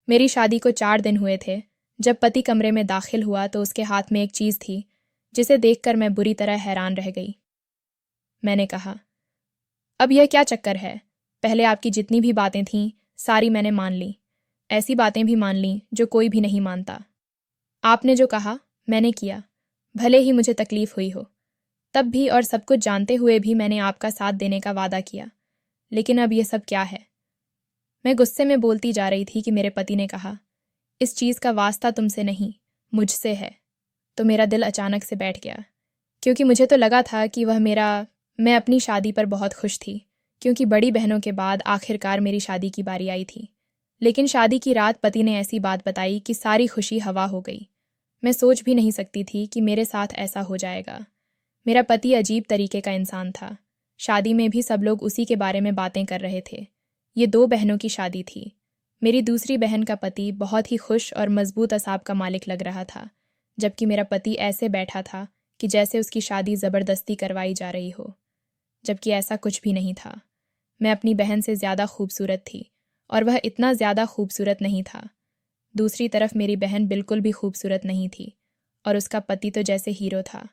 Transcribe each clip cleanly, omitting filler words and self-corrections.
मेरी शादी को 4 दिन हुए थे। जब पति कमरे में दाखिल हुआ तो उसके हाथ में एक चीज़ थी जिसे देखकर मैं बुरी तरह हैरान रह गई। मैंने कहा, अब यह क्या चक्कर है? पहले आपकी जितनी भी बातें थीं सारी मैंने मान ली, ऐसी बातें भी मान लीं जो कोई भी नहीं मानता। आपने जो कहा मैंने किया, भले ही मुझे तकलीफ हुई हो। तब भी और सब कुछ जानते हुए भी मैंने आपका साथ देने का वादा किया। लेकिन अब यह सब क्या है? मैं गुस्से में बोलती जा रही थी कि मेरे पति ने कहा, इस चीज़ का वास्ता तुमसे नहीं, मुझसे है। तो मेरा दिल अचानक से बैठ गया, क्योंकि मुझे तो लगा था कि मैं अपनी शादी पर बहुत खुश थी, क्योंकि बड़ी बहनों के बाद आखिरकार मेरी शादी की बारी आई थी। लेकिन शादी की रात पति ने ऐसी बात बताई कि सारी खुशी हवा हो गई। मैं सोच भी नहीं सकती थी कि मेरे साथ ऐसा हो जाएगा। मेरा पति अजीब तरीके का इंसान था। शादी में भी सब लोग उसी के बारे में बातें कर रहे थे। ये 2 बहनों की शादी थी। मेरी दूसरी बहन का पति बहुत ही खुश और मजबूत असाब का मालिक लग रहा था, जबकि मेरा पति ऐसे बैठा था कि जैसे उसकी शादी ज़बरदस्ती करवाई जा रही हो, जबकि ऐसा कुछ भी नहीं था। मैं अपनी बहन से ज़्यादा खूबसूरत थी और वह इतना ज़्यादा खूबसूरत नहीं था। दूसरी तरफ मेरी बहन बिल्कुल भी खूबसूरत नहीं थी और उसका पति तो जैसे हीरो था।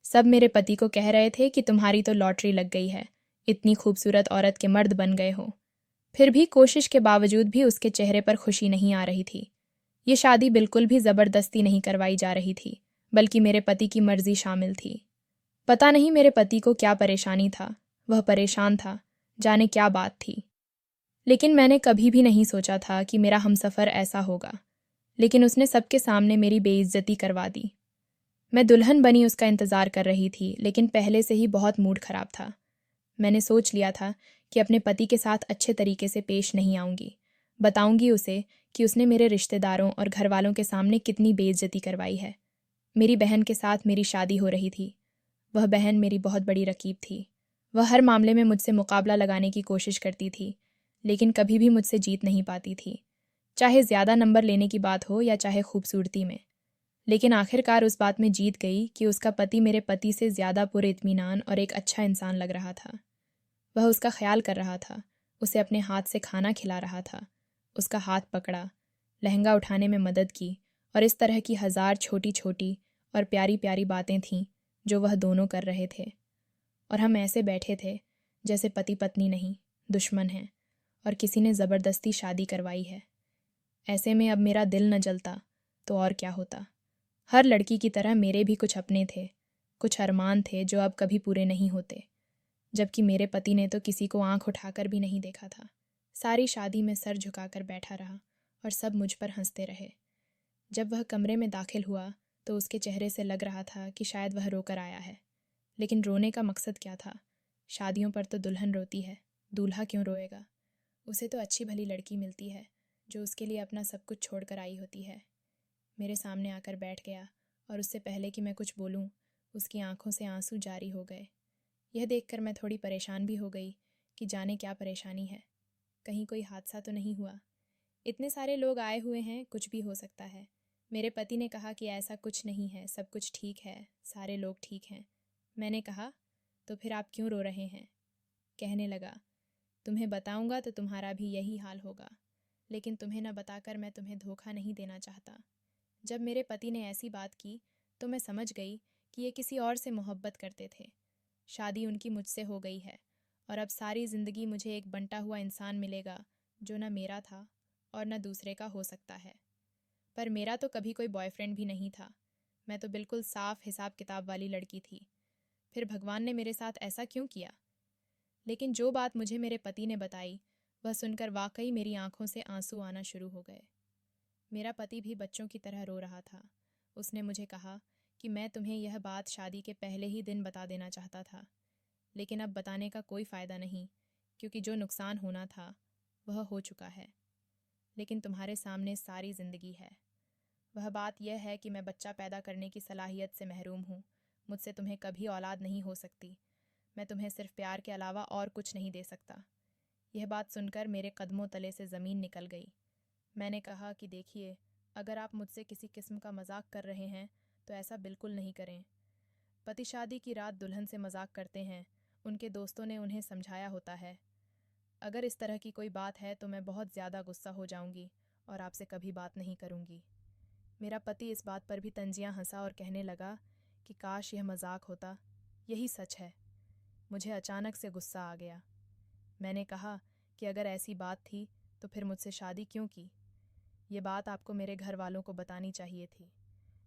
सब मेरे पति को कह रहे थे कि तुम्हारी तो लॉटरी लग गई है, इतनी खूबसूरत औरत के मर्द बन गए हो। फिर भी कोशिश के बावजूद भी उसके चेहरे पर खुशी नहीं आ रही थी। ये शादी बिल्कुल भी ज़बरदस्ती नहीं करवाई जा रही थी, बल्कि मेरे पति की मर्जी शामिल थी। पता नहीं मेरे पति को क्या परेशानी था, वह परेशान था, जाने क्या बात थी। लेकिन मैंने कभी भी नहीं सोचा था कि मेरा हमसफ़र ऐसा होगा। लेकिन उसने सबके सामने मेरी बेइज्जती करवा दी। मैं दुल्हन बनी उसका इंतज़ार कर रही थी, लेकिन पहले से ही बहुत मूड ख़राब था। मैंने सोच लिया था कि अपने पति के साथ अच्छे तरीके से पेश नहीं आऊँगी। बताऊँगी उसे कि उसने मेरे रिश्तेदारों और घरवालों के सामने कितनी बेइज्जती करवाई है। मेरी बहन के साथ मेरी शादी हो रही थी। वह बहन मेरी बहुत बड़ी रकीब थी। वह हर मामले में मुझसे मुकाबला लगाने की कोशिश करती थी, लेकिन कभी भी मुझसे जीत नहीं पाती थी, चाहे ज़्यादा नंबर लेने की बात हो या चाहे खूबसूरती में। लेकिन आखिरकार उस बात में जीत गई कि उसका पति मेरे पति से ज़्यादा पुरइत्मीनान और एक अच्छा इंसान लग रहा था। वह उसका ख्याल कर रहा था, उसे अपने हाथ से खाना खिला रहा था, उसका हाथ पकड़ा, लहंगा उठाने में मदद की और इस तरह की 1000 छोटी छोटी और प्यारी प्यारी बातें थीं जो वह दोनों कर रहे थे। और हम ऐसे बैठे थे जैसे पति पत्नी नहीं, दुश्मन हैं, और किसी ने ज़बरदस्ती शादी करवाई है। ऐसे में अब मेरा दिल न जलता तो और क्या होता। हर लड़की की तरह मेरे भी कुछ अपने थे, कुछ अरमान थे जो अब कभी पूरे नहीं होते। जबकि मेरे पति ने तो किसी को आंख उठाकर भी नहीं देखा था। सारी शादी में सर झुकाकर बैठा रहा और सब मुझ पर हंसते रहे। जब वह कमरे में दाखिल हुआ तो उसके चेहरे से लग रहा था कि शायद वह रोकर आया है। लेकिन रोने का मकसद क्या था? शादियों पर तो दुल्हन रोती है, दूल्हा क्यों रोएगा? उसे तो अच्छी भली लड़की मिलती है जो उसके लिए अपना सब कुछ छोड़कर आई होती है। मेरे सामने आकर बैठ गया और उससे पहले कि मैं कुछ बोलूं, उसकी आंखों से आंसू जारी हो गए। यह देखकर मैं थोड़ी परेशान भी हो गई कि जाने क्या परेशानी है, कहीं कोई हादसा तो नहीं हुआ। इतने सारे लोग आए हुए हैं, कुछ भी हो सकता है। मेरे पति ने कहा कि ऐसा कुछ नहीं है, सब कुछ ठीक है, सारे लोग ठीक हैं। मैंने कहा, तो फिर आप क्यों रो रहे हैं? कहने लगा, तुम्हें बताऊंगा तो तुम्हारा भी यही हाल होगा, लेकिन तुम्हें न बताकर मैं तुम्हें धोखा नहीं देना चाहता। जब मेरे पति ने ऐसी बात की तो मैं समझ गई कि ये किसी और से मोहब्बत करते थे। शादी उनकी मुझसे हो गई है और अब सारी ज़िंदगी मुझे एक बंटा हुआ इंसान मिलेगा जो न मेरा था और न दूसरे का हो सकता है। पर मेरा तो कभी कोई बॉयफ्रेंड भी नहीं था। मैं तो बिल्कुल साफ हिसाब किताब वाली लड़की थी। फिर भगवान ने मेरे साथ ऐसा क्यों किया? लेकिन जो बात मुझे मेरे पति ने बताई, वह सुनकर वाकई मेरी आंखों से आंसू आना शुरू हो गए। मेरा पति भी बच्चों की तरह रो रहा था। उसने मुझे कहा कि मैं तुम्हें यह बात शादी के पहले ही दिन बता देना चाहता था, लेकिन अब बताने का कोई फ़ायदा नहीं, क्योंकि जो नुकसान होना था वह हो चुका है। लेकिन तुम्हारे सामने सारी ज़िंदगी है। वह बात यह है कि मैं बच्चा पैदा करने की सलाहियत से महरूम हूँ। मुझसे तुम्हें कभी औलाद नहीं हो सकती। मैं तुम्हें सिर्फ प्यार के अलावा और कुछ नहीं दे सकता। यह बात सुनकर मेरे कदमों तले से ज़मीन निकल गई। मैंने कहा कि देखिए, अगर आप मुझसे किसी किस्म का मजाक कर रहे हैं तो ऐसा बिल्कुल नहीं करें। पति शादी की रात दुल्हन से मजाक करते हैं, उनके दोस्तों ने उन्हें समझाया होता है। अगर इस तरह की कोई बात है तो मैं बहुत ज़्यादा गुस्सा हो जाऊंगी और आपसे कभी बात नहीं करूँगी। मेरा पति इस बात पर भी तंजियाँ हंसा और कहने लगा कि काश यह मजाक होता, यही सच है। मुझे अचानक से गुस्सा आ गया। मैंने कहा कि अगर ऐसी बात थी तो फिर मुझसे शादी क्यों की? ये बात आपको मेरे घर वालों को बतानी चाहिए थी।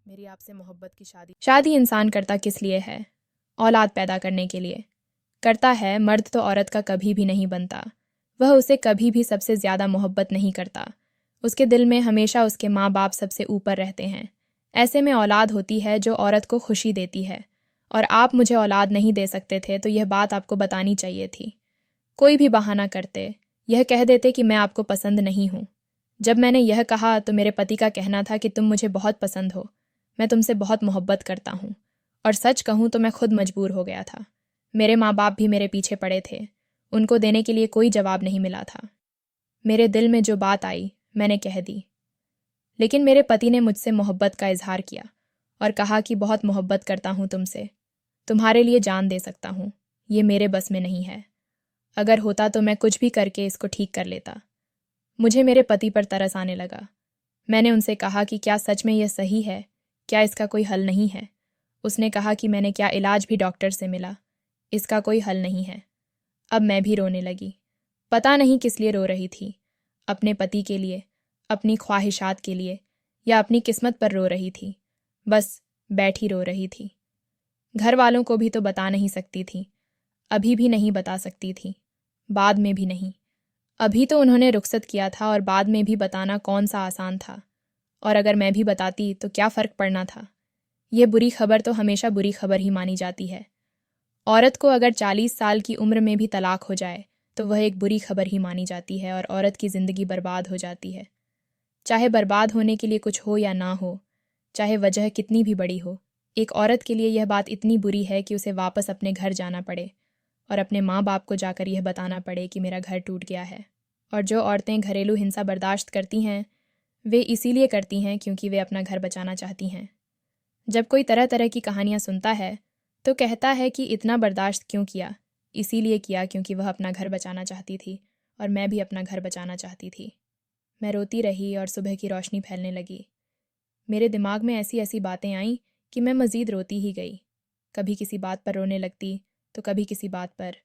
मेरी आपसे मोहब्बत की शादी इंसान करता किस लिए है? औलाद पैदा करने के लिए करता है। मर्द तो औरत का कभी भी नहीं बनता। वह उसे कभी भी सबसे ज़्यादा मोहब्बत नहीं करता। उसके दिल में हमेशा उसके माँ बाप सबसे ऊपर रहते हैं। ऐसे में औलाद होती है जो औरत को खुशी देती है। और आप मुझे औलाद नहीं दे सकते थे तो यह बात आपको बतानी चाहिए थी। कोई भी बहाना करते, यह कह देते कि मैं आपको पसंद नहीं हूँ। जब मैंने यह कहा तो मेरे पति का कहना था कि तुम मुझे बहुत पसंद हो, मैं तुमसे बहुत मोहब्बत करता हूँ। और सच कहूँ तो मैं खुद मजबूर हो गया था। मेरे माँ बाप भी मेरे पीछे पड़े थे। उनको देने के लिए कोई जवाब नहीं मिला था। मेरे दिल में जो बात आई मैंने कह दी। लेकिन मेरे पति ने मुझसे मोहब्बत का इजहार किया और कहा कि बहुत मोहब्बत करता हूँ तुमसे, तुम्हारे लिए जान दे सकता हूँ। ये मेरे बस में नहीं है। अगर होता तो मैं कुछ भी करके इसको ठीक कर लेता। मुझे मेरे पति पर तरस आने लगा। मैंने उनसे कहा कि क्या सच में यह सही है? क्या इसका कोई हल नहीं है? उसने कहा कि मैंने क्या इलाज भी डॉक्टर से मिला, इसका कोई हल नहीं है। अब मैं भी रोने लगी। पता नहीं किस लिए रो रही थी। अपने पति के लिए, अपनी ख्वाहिशात के लिए, या अपनी किस्मत पर रो रही थी। बस बैठी रो रही थी। घर वालों को भी तो बता नहीं सकती थी। अभी भी नहीं बता सकती थी। बाद में भी नहीं। अभी तो उन्होंने रुखसत किया था और बाद में भी बताना कौन सा आसान था। और अगर मैं भी बताती तो क्या फ़र्क पड़ना था? ये बुरी खबर तो हमेशा बुरी खबर ही मानी जाती है। औरत को अगर 40 साल की उम्र में भी तलाक हो जाए तो वह एक बुरी खबर ही मानी जाती है और औरत की ज़िंदगी बर्बाद हो जाती है। चाहे बर्बाद होने के लिए कुछ हो या ना हो, चाहे वजह कितनी भी बड़ी हो, एक औरत के लिए यह बात इतनी बुरी है कि उसे वापस अपने घर जाना पड़े और अपने माँ बाप को जाकर यह बताना पड़े कि मेरा घर टूट गया है। और जो औरतें घरेलू हिंसा बर्दाश्त करती हैं, वे इसीलिए करती हैं क्योंकि वे अपना घर बचाना चाहती हैं। जब कोई तरह तरह की कहानियाँ सुनता है तो कहता है कि इतना बर्दाश्त क्यों किया? इसीलिए किया क्योंकि वह अपना घर बचाना चाहती थी और मैं भी अपना घर बचाना चाहती थी। मैं रोती रही और सुबह की रोशनी फैलने लगी। मेरे दिमाग में ऐसी ऐसी बातें आईं कि मैं मज़ीद रोती ही गई। कभी किसी बात पर रोने लगती तो कभी किसी बात पर।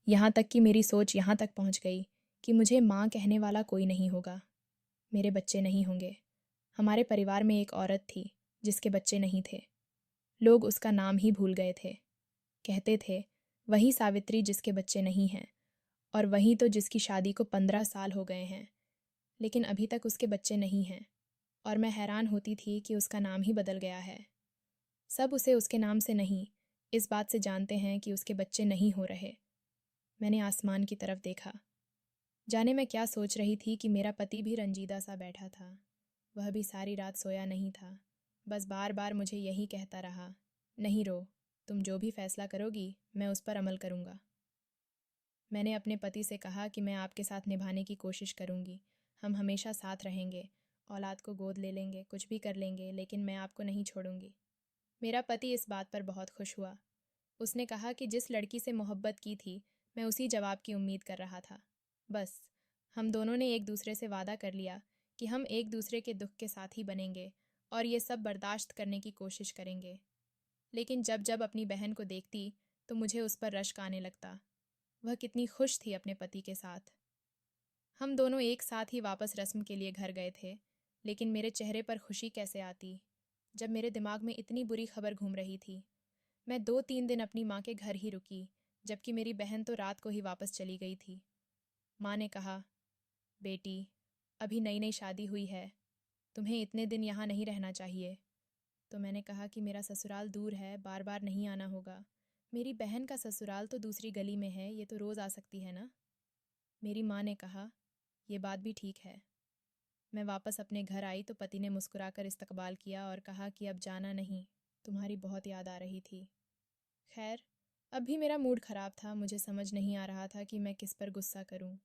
यहाँ तक कि मेरी सोच यहाँ तक पहुँच गई कि मुझे माँ कहने वाला कोई नहीं होगा। मेरे बच्चे नहीं होंगे। हमारे परिवार में एक औरत थी जिसके बच्चे नहीं थे। लोग उसका नाम ही भूल गए थे। कहते थे वही सावित्री जिसके बच्चे नहीं हैं, और वही तो जिसकी शादी को 15 साल हो गए हैं, लेकिन अभी तक उसके बच्चे नहीं हैं। और मैं हैरान होती थी कि उसका नाम ही बदल गया है। सब उसे उसके नाम से नहीं, इस बात से जानते हैं कि उसके बच्चे नहीं हो रहे। मैंने आसमान की तरफ देखा। जाने मैं क्या सोच रही थी कि मेरा पति भी रंजीदा सा बैठा था। वह भी सारी रात सोया नहीं था। बस बार बार मुझे यही कहता रहा, नहीं रो, तुम जो भी फैसला करोगी मैं उस पर अमल करूँगा। मैंने अपने पति से कहा कि मैं आपके साथ निभाने की कोशिश करूँगी। हम हमेशा साथ रहेंगे, औलाद को गोद ले लेंगे, कुछ भी कर लेंगे, लेकिन मैं आपको नहीं छोड़ूंगी। मेरा पति इस बात पर बहुत खुश हुआ। उसने कहा कि जिस लड़की से मोहब्बत की थी मैं उसी जवाब की उम्मीद कर रहा था। बस हम दोनों ने एक दूसरे से वादा कर लिया कि हम एक दूसरे के दुख के साथी बनेंगे और ये सब बर्दाश्त करने की कोशिश करेंगे। लेकिन जब जब अपनी बहन को देखती तो मुझे उस पर रश्क आने लगता। वह कितनी खुश थी अपने पति के साथ। हम दोनों एक साथ ही वापस रस्म के लिए घर गए थे, लेकिन मेरे चेहरे पर खुशी कैसे आती जब मेरे दिमाग में इतनी बुरी खबर घूम रही थी। मैं 2-3 दिन अपनी माँ के घर ही रुकी, जबकि मेरी बहन तो रात को ही वापस चली गई थी। माँ ने कहा, बेटी, अभी नई नई शादी हुई है, तुम्हें इतने दिन यहाँ नहीं रहना चाहिए। तो मैंने कहा कि मेरा ससुराल दूर है, बार बार नहीं आना होगा। मेरी बहन का ससुराल तो दूसरी गली में है, ये तो रोज़ आ सकती है ना। मेरी माँ ने कहा, ये बात भी ठीक है। मैं वापस अपने घर आई तो पति ने मुस्कुराकर इस्तकबाल किया और कहा कि अब जाना नहीं, तुम्हारी बहुत याद आ रही थी। खैर, अब भी मेरा मूड ख़राब था। मुझे समझ नहीं आ रहा था कि मैं किस पर गुस्सा करूं।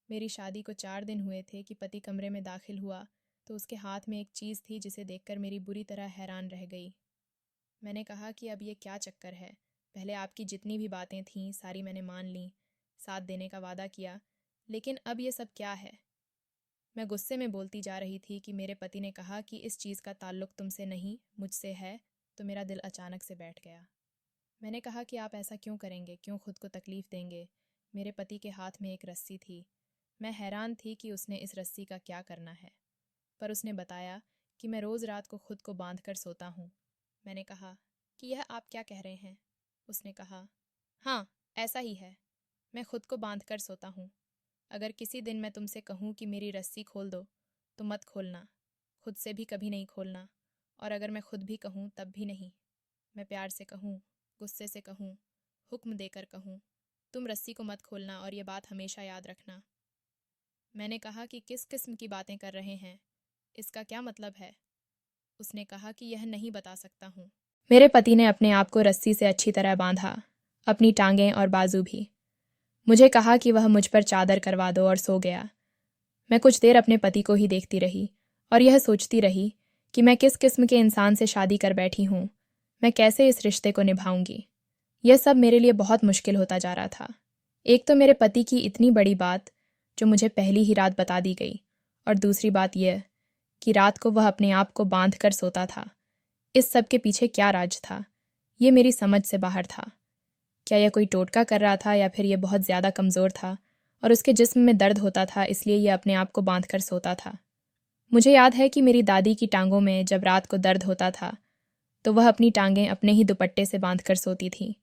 मेरी शादी को 4 दिन हुए थे कि पति कमरे में दाखिल हुआ तो उसके हाथ में एक चीज़ थी जिसे देखकर मेरी बुरी तरह हैरान रह गई। मैंने कहा कि अब ये क्या चक्कर है? पहले आपकी जितनी भी बातें थीं सारी मैंने मान लीं, साथ देने का वादा किया, लेकिन अब ये सब क्या है? मैं गुस्से में बोलती जा रही थी कि मेरे पति ने कहा कि इस चीज़ का ताल्लुक तुमसे नहीं मुझसे है, तो मेरा दिल अचानक से बैठ गया। मैंने कहा कि आप ऐसा क्यों करेंगे, क्यों खुद को तकलीफ़ देंगे। मेरे पति के हाथ में एक रस्सी थी। मैं हैरान थी कि उसने इस रस्सी का क्या करना है, पर उसने बताया कि मैं रोज़ रात को खुद को बांध कर सोता हूँ। मैंने कहा कि यह आप क्या कह रहे हैं? उसने कहा, हाँ, ऐसा ही है। मैं खुद को बांध कर सोता हूँ। अगर किसी दिन मैं तुमसे कहूँ कि मेरी रस्सी खोल दो, तो मत खोलना। खुद से भी कभी नहीं खोलना, और अगर मैं खुद भी कहूँ तब भी नहीं। मैं प्यार से कहूँ, गुस्से से कहूँ, हुक्म देकर कहूँ, तुम रस्सी को मत खोलना और ये बात हमेशा याद रखना। मैंने कहा कि किस किस्म की बातें कर रहे हैं, इसका क्या मतलब है? उसने कहा कि यह नहीं बता सकता हूँ। मेरे पति ने अपने आप को रस्सी से अच्छी तरह बांधा, अपनी टांगें और बाजू भी। मुझे कहा कि वह मुझ पर चादर करवा दो और सो गया। मैं कुछ देर अपने पति को ही देखती रही और यह सोचती रही कि मैं किस किस्म के इंसान से शादी कर बैठी हूँ। मैं कैसे इस रिश्ते को निभाऊंगी? यह सब मेरे लिए बहुत मुश्किल होता जा रहा था। एक तो मेरे पति की इतनी बड़ी बात जो मुझे पहली ही रात बता दी गई, और दूसरी बात यह कि रात को वह अपने आप को बांध कर सोता था। इस सब के पीछे क्या राज था, ये मेरी समझ से बाहर था। क्या यह कोई टोटका कर रहा था, या फिर यह बहुत ज़्यादा कमज़ोर था और उसके जिस्म में दर्द होता था, इसलिए यह अपने आप को बांध कर सोता था? मुझे याद है कि मेरी दादी की टांगों में जब रात को दर्द होता था तो वह अपनी टांगें अपने ही दुपट्टे से बांध कर सोती थी।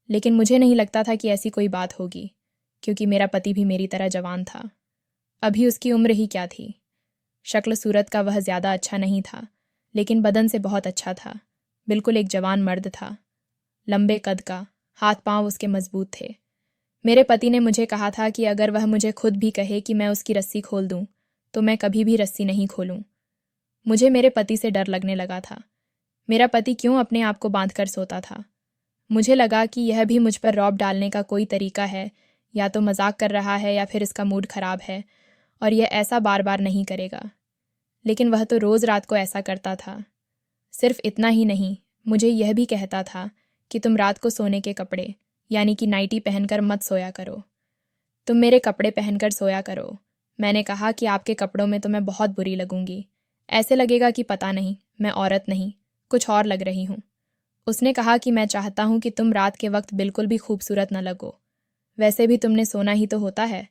लेकिन मुझे नहीं लगता था कि ऐसी कोई बात होगी, क्योंकि मेरा पति भी मेरी तरह जवान था। अभी उसकी उम्र ही क्या थी। शक्ल सूरत का वह ज़्यादा अच्छा नहीं था, लेकिन बदन से बहुत अच्छा था। बिल्कुल एक जवान मर्द था, लंबे कद का, हाथ पांव उसके मजबूत थे। मेरे पति ने मुझे कहा था कि अगर वह मुझे खुद भी कहे कि मैं उसकी रस्सी खोल दूं, तो मैं कभी भी रस्सी नहीं खोलूं। मुझे मेरे पति से डर लगने लगा था। मेरा पति क्यों अपने आप को बांध कर सोता था? मुझे लगा कि यह भी मुझ पर रौब डालने का कोई तरीका है, या तो मजाक कर रहा है या फिर इसका मूड खराब है और यह ऐसा बार बार नहीं करेगा। लेकिन वह तो रोज़ रात को ऐसा करता था। सिर्फ इतना ही नहीं, मुझे यह भी कहता था कि तुम रात को सोने के कपड़े यानी कि नाइटी पहनकर मत सोया करो, तुम मेरे कपड़े पहनकर सोया करो। मैंने कहा कि आपके कपड़ों में तो मैं बहुत बुरी लगूंगी, ऐसे लगेगा कि पता नहीं मैं औरत नहीं कुछ और लग रही हूँ। उसने कहा कि मैं चाहता हूँ कि तुम रात के वक्त बिल्कुल भी खूबसूरत न लगो, वैसे भी तुमने सोना ही तो होता है।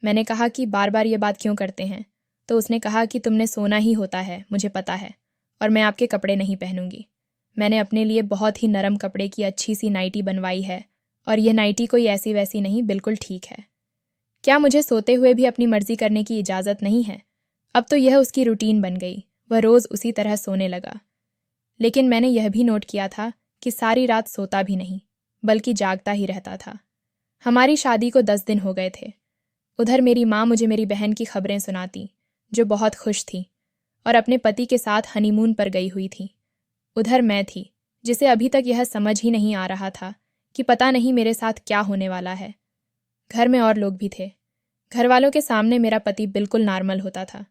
मैंने कहा कि बार बार ये बात क्यों करते हैं? तो उसने कहा कि तुमने सोना ही होता है, मुझे पता है, और मैं आपके कपड़े नहीं पहनूंगी। मैंने अपने लिए बहुत ही नरम कपड़े की अच्छी सी नाइटी बनवाई है, और यह नाइटी कोई ऐसी वैसी नहीं, बिल्कुल ठीक है। क्या मुझे सोते हुए भी अपनी मर्जी करने की इजाज़त नहीं है? अब तो यह उसकी रूटीन बन गई, वह रोज़ उसी तरह सोने लगा। लेकिन मैंने यह भी नोट किया था कि सारी रात सोता भी नहीं, बल्कि जागता ही रहता था। हमारी शादी को 10 दिन हो गए थे। उधर मेरी माँ मुझे मेरी बहन की खबरें सुनाती, जो बहुत खुश थी और अपने पति के साथ हनीमून पर गई हुई थी। उधर मैं थी, जिसे अभी तक यह समझ ही नहीं आ रहा था कि पता नहीं मेरे साथ क्या होने वाला है। घर में और लोग भी थे। घर वालों के सामने मेरा पति बिल्कुल नॉर्मल होता था,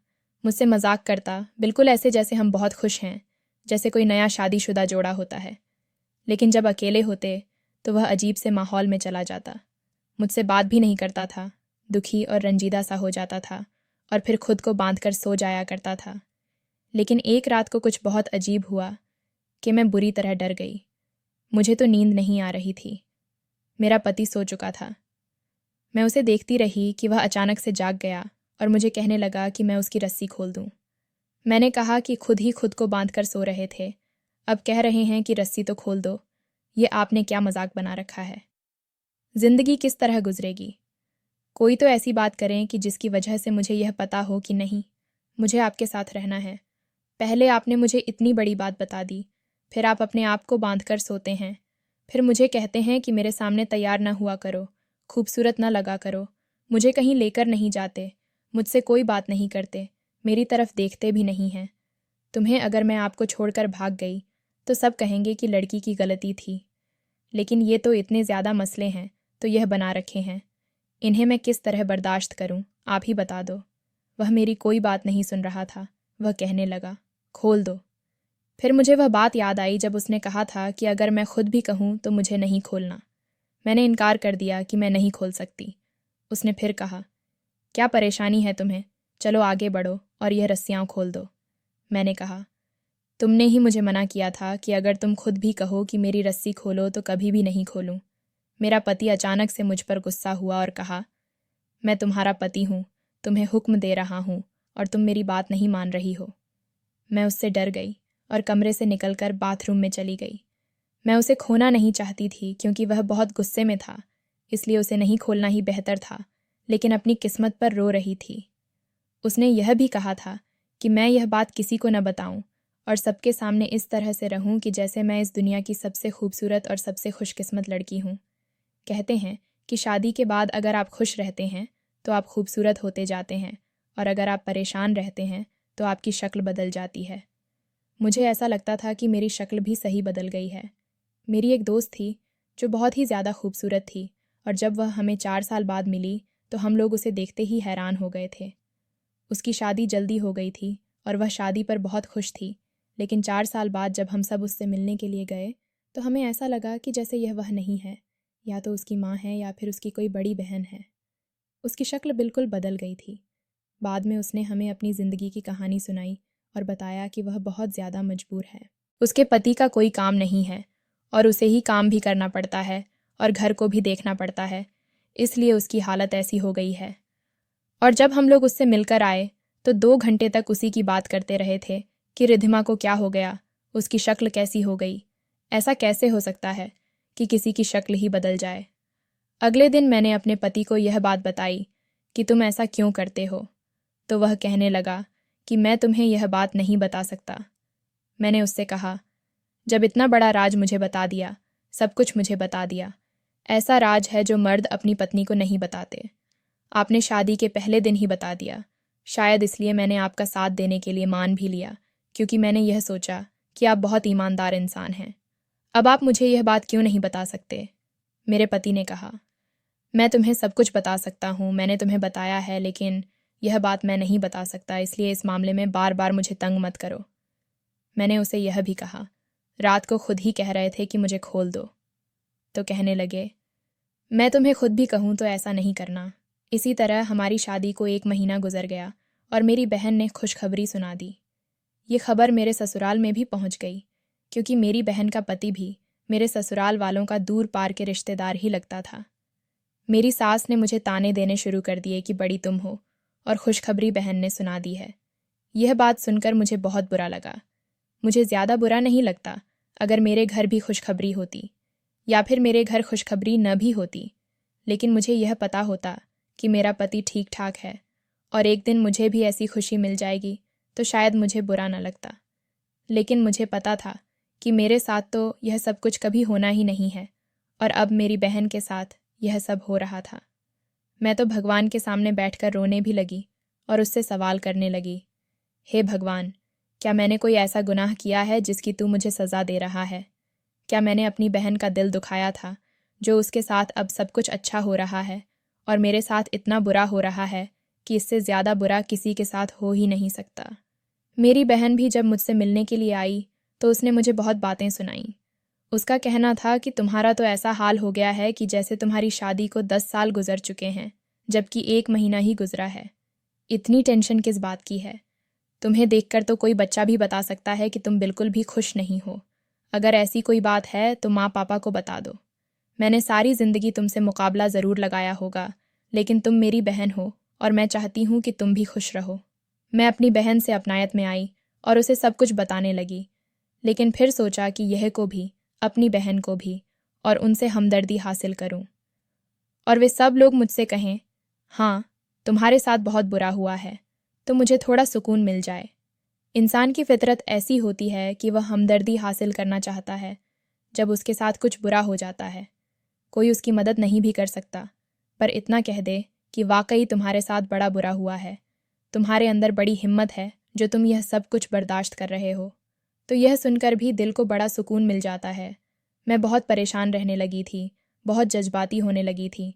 मुझसे मजाक करता, बिल्कुल ऐसे जैसे हम बहुत खुश हैं, जैसे कोई नया शादीशुदा जोड़ा होता है। लेकिन जब अकेले होते तो वह अजीब से माहौल में चला जाता। मुझसे बात भी नहीं करता था, दुखी और रंजीदा सा हो जाता था और फिर खुद को बांध कर सो जाया करता था। लेकिन एक रात को कुछ बहुत अजीब हुआ कि मैं बुरी तरह डर गई। मुझे तो नींद नहीं आ रही थी। मेरा पति सो चुका था। मैं उसे देखती रही कि वह अचानक से जाग गया और मुझे कहने लगा कि मैं उसकी रस्सी खोल दूं। मैंने कहा कि खुद ही खुद को बांध कर सो रहे थे, अब कह रहे हैं कि रस्सी तो खोल दो। ये आपने क्या मजाक बना रखा है? जिंदगी किस तरह गुजरेगी? कोई तो ऐसी बात करें कि जिसकी वजह से मुझे यह पता हो कि नहीं, मुझे आपके साथ रहना है। पहले आपने मुझे इतनी बड़ी बात बता दी, फिर आप अपने आप को बांध कर सोते हैं, फिर मुझे कहते हैं कि मेरे सामने तैयार ना हुआ करो, खूबसूरत ना लगा करो, मुझे कहीं लेकर नहीं जाते, मुझसे कोई बात नहीं करते, मेरी तरफ देखते भी नहीं हैं। तुम्हें अगर मैं आपको छोड़कर भाग गई तो सब कहेंगे कि लड़की की गलती थी। लेकिन ये तो इतने ज़्यादा मसले हैं तो यह बना रखे हैं, इन्हें मैं किस तरह बर्दाश्त करूं, आप ही बता दो। वह मेरी कोई बात नहीं सुन रहा था। वह कहने लगा, खोल दो। फिर मुझे वह बात याद आई जब उसने कहा था कि अगर मैं खुद भी कहूं तो मुझे नहीं खोलना। मैंने इनकार कर दिया कि मैं नहीं खोल सकती। उसने फिर कहा, क्या परेशानी है तुम्हें? चलो आगे बढ़ो और यह रस्सियाँ खोल दो। मैंने कहा, तुमने ही मुझे मना किया था कि अगर तुम खुद भी कहो कि मेरी रस्सी खोलो तो कभी भी नहीं खोलूं। मेरा पति अचानक से मुझ पर गुस्सा हुआ और कहा, मैं तुम्हारा पति हूँ, तुम्हें हुक्म दे रहा हूँ और तुम मेरी बात नहीं मान रही हो। मैं उससे डर गई और कमरे से निकलकर बाथरूम में चली गई। मैं उसे खोना नहीं चाहती थी क्योंकि वह बहुत गुस्से में था, इसलिए उसे नहीं खोलना ही बेहतर था, लेकिन अपनी किस्मत पर रो रही थी। उसने यह भी कहा था कि मैं यह बात किसी को न बताऊं और सबके सामने इस तरह से रहूं कि जैसे मैं इस दुनिया की सबसे खूबसूरत और सबसे खुशकिस्मत लड़की हूं। कहते हैं कि शादी के बाद अगर आप खुश रहते हैं तो आप खूबसूरत होते जाते हैं और अगर आप परेशान रहते हैं तो आपकी शक्ल बदल जाती है। मुझे ऐसा लगता था कि मेरी शक्ल भी सही बदल गई है। मेरी एक दोस्त थी जो बहुत ही ज़्यादा खूबसूरत थी और जब वह हमें 4 साल बाद मिली तो हम लोग उसे देखते ही हैरान हो गए थे। उसकी शादी जल्दी हो गई थी और वह शादी पर बहुत खुश थी, लेकिन 4 साल बाद जब हम सब उससे मिलने के लिए गए तो हमें ऐसा लगा कि जैसे यह वह नहीं है, या तो उसकी माँ है या फिर उसकी कोई बड़ी बहन है। उसकी शक्ल बिल्कुल बदल गई थी। बाद में उसने हमें अपनी ज़िंदगी की कहानी सुनाई और बताया कि वह बहुत ज़्यादा मजबूर है। उसके पति का कोई काम नहीं है और उसे ही काम भी करना पड़ता है और घर को भी देखना पड़ता है, इसलिए उसकी हालत ऐसी हो गई है। और जब हम लोग उससे मिलकर आए तो 2 घंटे तक उसी की बात करते रहे थे कि रिद्धिमा को क्या हो गया, उसकी शक्ल कैसी हो गई, ऐसा कैसे हो सकता है कि किसी की शक्ल ही बदल जाए। अगले दिन मैंने अपने पति को यह बात बताई कि तुम ऐसा क्यों करते हो, तो वह कहने लगा कि मैं तुम्हें यह बात नहीं बता सकता। मैंने उससे कहा, जब इतना बड़ा राज मुझे बता दिया, सब कुछ मुझे बता दिया, ऐसा राज है जो मर्द अपनी पत्नी को नहीं बताते, आपने शादी के पहले दिन ही बता दिया। शायद इसलिए मैंने आपका साथ देने के लिए मान भी लिया, क्योंकि मैंने यह सोचा कि आप बहुत ईमानदार इंसान हैं। अब आप मुझे यह बात क्यों नहीं बता सकते? मेरे पति ने कहा, मैं तुम्हें सब कुछ बता सकता हूँ, मैंने तुम्हें बताया है, लेकिन यह बात मैं नहीं बता सकता, इसलिए इस मामले में बार बार मुझे तंग मत करो। मैंने उसे यह भी कहा, रात को खुद ही कह रहे थे कि मुझे खोल दो, तो कहने लगे, मैं तुम्हें खुद भी कहूँ तो ऐसा नहीं करना। इसी तरह हमारी शादी को 1 महीना गुजर गया और मेरी बहन ने खुशखबरी सुना दी। ये खबर मेरे ससुराल में भी पहुंच गई, क्योंकि मेरी बहन का पति भी मेरे ससुराल वालों का दूर पार के रिश्तेदार ही लगता था। मेरी सास ने मुझे ताने देने शुरू कर दिए कि बड़ी तुम हो और खुशखबरी बहन ने सुना दी है। यह बात सुनकर मुझे बहुत बुरा लगा। मुझे ज़्यादा बुरा नहीं लगता अगर मेरे घर भी खुशखबरी होती, या फिर मेरे घर खुशखबरी न भी होती, लेकिन मुझे यह पता होता कि मेरा पति ठीक ठाक है और एक दिन मुझे भी ऐसी खुशी मिल जाएगी तो शायद मुझे बुरा न लगता। लेकिन मुझे पता था कि मेरे साथ तो यह सब कुछ कभी होना ही नहीं है और अब मेरी बहन के साथ यह सब हो रहा था। मैं तो भगवान के सामने बैठकर रोने भी लगी और उससे सवाल करने लगी, हे भगवान, क्या मैंने कोई ऐसा गुनाह किया है जिसकी तू मुझे सज़ा दे रहा है? क्या मैंने अपनी बहन का दिल दुखाया था जो उसके साथ अब सब कुछ अच्छा हो रहा है और मेरे साथ इतना बुरा हो रहा है कि इससे ज़्यादा बुरा किसी के साथ हो ही नहीं सकता। मेरी बहन भी जब मुझसे मिलने के लिए आई तो उसने मुझे बहुत बातें सुनाई। उसका कहना था कि तुम्हारा तो ऐसा हाल हो गया है कि जैसे तुम्हारी शादी को 10 साल गुजर चुके हैं, जबकि 1 महीना ही गुजरा है। इतनी टेंशन किस बात की है? तुम्हें देखकर तो कोई बच्चा भी बता सकता है कि तुम बिल्कुल भी खुश नहीं हो। अगर ऐसी कोई बात है तो माँ पापा को बता दो। मैंने सारी ज़िंदगी तुमसे मुकाबला ज़रूर लगाया होगा, लेकिन तुम मेरी बहन हो और मैं चाहती हूँ कि तुम भी खुश रहो। मैं अपनी बहन से अपनायत में आई और उसे सब कुछ बताने लगी, लेकिन फिर सोचा कि यह को भी, अपनी बहन को भी, और उनसे हमदर्दी हासिल करूं और वे सब लोग मुझसे कहें, हाँ, तुम्हारे साथ बहुत बुरा हुआ है, तो मुझे थोड़ा सुकून मिल जाए। इंसान की फितरत ऐसी होती है कि वह हमदर्दी हासिल करना चाहता है जब उसके साथ कुछ बुरा हो जाता है। कोई उसकी मदद नहीं भी कर सकता, पर इतना कह दे कि वाकई तुम्हारे साथ बड़ा बुरा हुआ है, तुम्हारे अंदर बड़ी हिम्मत है जो तुम यह सब कुछ बर्दाश्त कर रहे हो, तो यह सुनकर भी दिल को बड़ा सुकून मिल जाता है। मैं बहुत परेशान रहने लगी थी, बहुत जज्बाती होने लगी थी।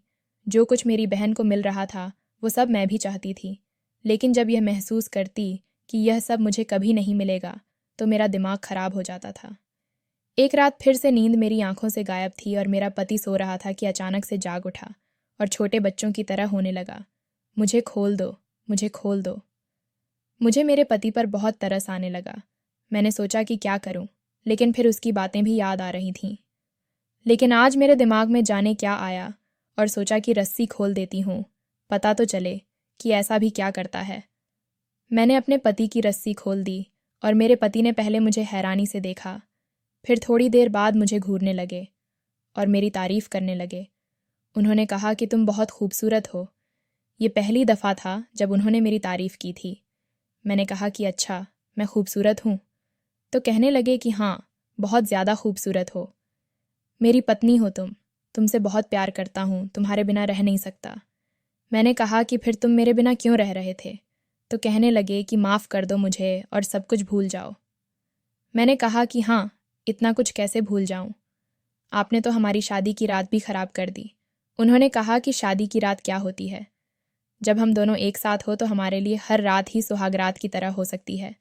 जो कुछ मेरी बहन को मिल रहा था वो सब मैं भी चाहती थी, लेकिन जब यह महसूस करती कि यह सब मुझे कभी नहीं मिलेगा तो मेरा दिमाग खराब हो जाता था। एक रात फिर से नींद मेरी आंखों से गायब थी और मेरा पति सो रहा था कि अचानक से जाग उठा और छोटे बच्चों की तरह होने लगा, मुझे खोल दो, मुझे खोल दो। मुझे मेरे पति पर बहुत तरस आने लगा। मैंने सोचा कि क्या करूं, लेकिन फिर उसकी बातें भी याद आ रही थीं। लेकिन आज मेरे दिमाग में जाने क्या आया और सोचा कि रस्सी खोल देती हूँ, पता तो चले कि ऐसा भी क्या करता है। मैंने अपने पति की रस्सी खोल दी और मेरे पति ने पहले मुझे हैरानी से देखा, फिर थोड़ी देर बाद मुझे घूरने लगे और मेरी तारीफ करने लगे। उन्होंने कहा कि तुम बहुत खूबसूरत हो। ये पहली दफ़ा था जब उन्होंने मेरी तारीफ़ की थी। मैंने कहा कि अच्छा, मैं खूबसूरत हूँ? तो कहने लगे कि हाँ, बहुत ज़्यादा खूबसूरत हो। मेरी पत्नी हो तुम, तुमसे बहुत प्यार करता हूँ, तुम्हारे बिना रह नहीं सकता। मैंने कहा कि फिर तुम मेरे बिना क्यों रह रहे थे? तो कहने लगे कि माफ़ कर दो मुझे और सब कुछ भूल जाओ। मैंने कहा कि हाँ, इतना कुछ कैसे भूल जाऊँ? आपने तो हमारी शादी की रात भी खराब कर दी। उन्होंने कहा कि शादी की रात क्या होती है? जब हम दोनों एक साथ हो तो हमारे लिए हर रात ही सुहाग रात की तरह हो सकती है।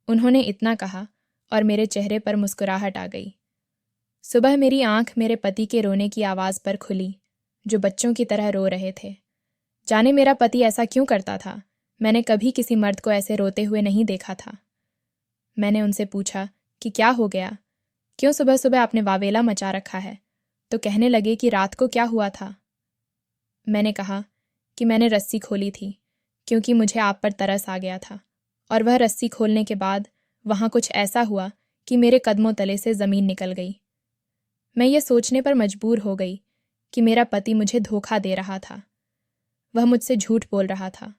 उन्होंने इतना कहा और मेरे चेहरे पर मुस्कुराहट आ गई। सुबह मेरी आंख मेरे पति के रोने की आवाज़ पर खुली, जो बच्चों की तरह रो रहे थे। जाने मेरा पति ऐसा क्यों करता था? मैंने कभी किसी मर्द को ऐसे रोते हुए नहीं देखा था। मैंने उनसे पूछा कि क्या हो गया? क्यों सुबह सुबह आपने वावेला मचा रखा है? तो कहने लगे कि रात को क्या हुआ था? मैंने कहा कि मैंने रस्सी खोली थी क्योंकि मुझे आप पर तरस आ गया था, और वह रस्सी खोलने के बाद वहाँ कुछ ऐसा हुआ कि मेरे कदमों तले से ज़मीन निकल गई। मैं ये सोचने पर मजबूर हो गई कि मेरा पति मुझे धोखा दे रहा था। वह मुझसे झूठ बोल रहा था।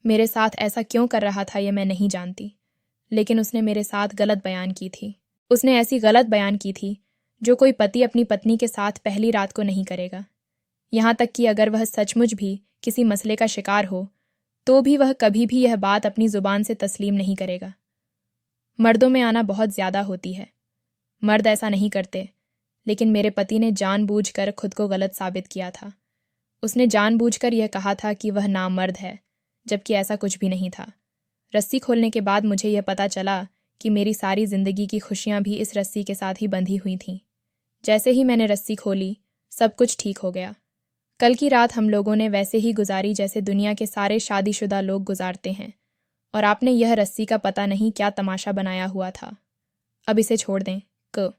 मेरे साथ ऐसा क्यों कर रहा था ये मैं नहीं जानती, लेकिन उसने मेरे साथ गलत बयान की थी। उसने ऐसी गलत बयान की थी जो कोई पति अपनी पत्नी के साथ पहली रात को नहीं करेगा। यहाँ तक कि अगर वह सचमुच भी किसी मसले का शिकार हो तो भी वह कभी भी यह बात अपनी ज़ुबान से तस्लीम नहीं करेगा। मर्दों में आना बहुत ज़्यादा होती है। मर्द ऐसा नहीं करते, लेकिन मेरे पति ने जानबूझकर खुद को गलत साबित किया था। उसने जानबूझकर यह कहा था कि वह नामर्द है, जबकि ऐसा कुछ भी नहीं था। रस्सी खोलने के बाद मुझे यह पता चला कि मेरी सारी ज़िंदगी की खुशियाँ भी इस रस्सी के साथ ही बंधी हुई थीं। जैसे ही मैंने रस्सी खोली, सब कुछ ठीक हो गया। कल की रात हम लोगों ने वैसे ही गुजारी जैसे दुनिया के सारे शादीशुदा लोग गुजारते हैं, और आपने यह रस्सी का पता नहीं क्या तमाशा बनाया हुआ था। अब इसे छोड़ दें। क